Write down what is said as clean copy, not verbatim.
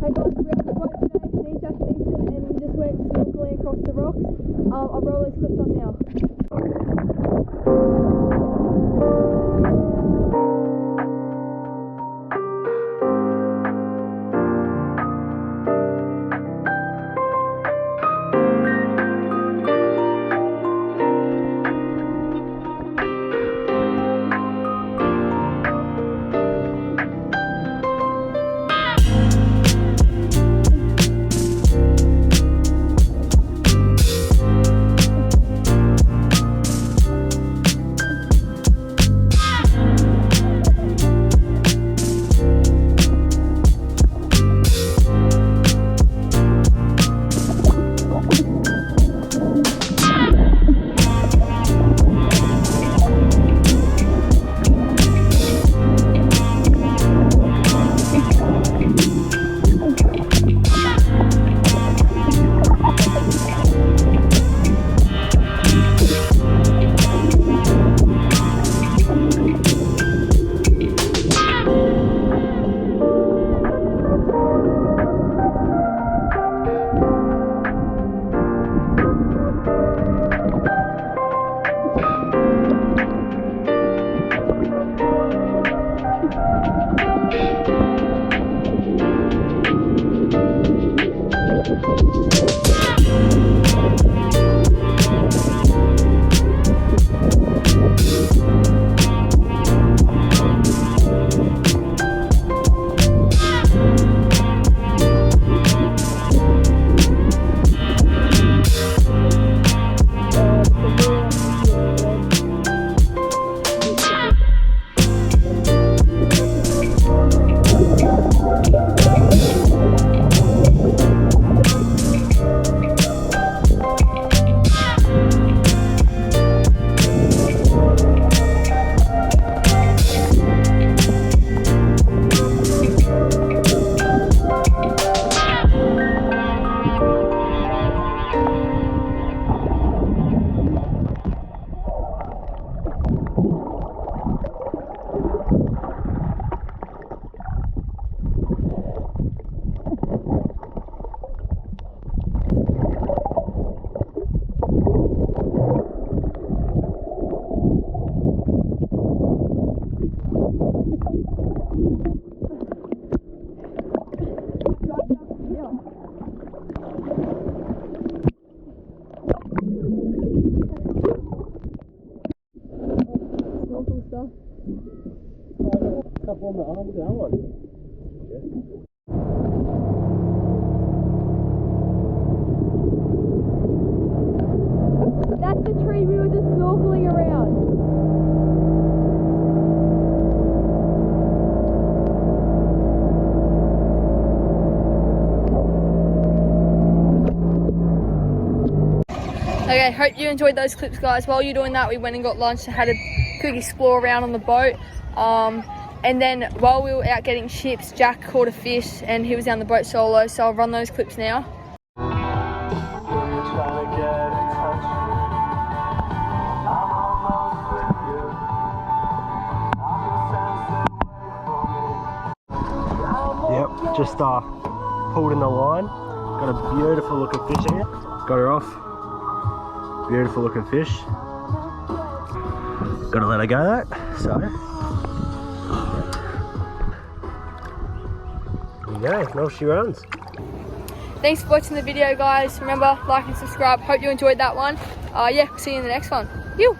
the boat today, me, Jack and Ethan, and we just went snorkeling across the rocks. I'll roll those clips on now. Couple on the arm, look at that one. That's the tree we were just snorkeling around. Okay, hope you enjoyed those clips, guys. While you're doing that, we went and got lunch and had a quick explore around on the boat. And then while we were out getting chips, Jack caught a fish and he was down the boat solo, so I'll run those clips now. Yep, just pulled in the line. Got a beautiful looking fish here. Got her off. Beautiful looking fish. Gotta let her go though, so. There you go, off she runs. Thanks for watching the video, guys. Remember, like and subscribe. Hope you enjoyed that one. Yeah, see you in the next one. You.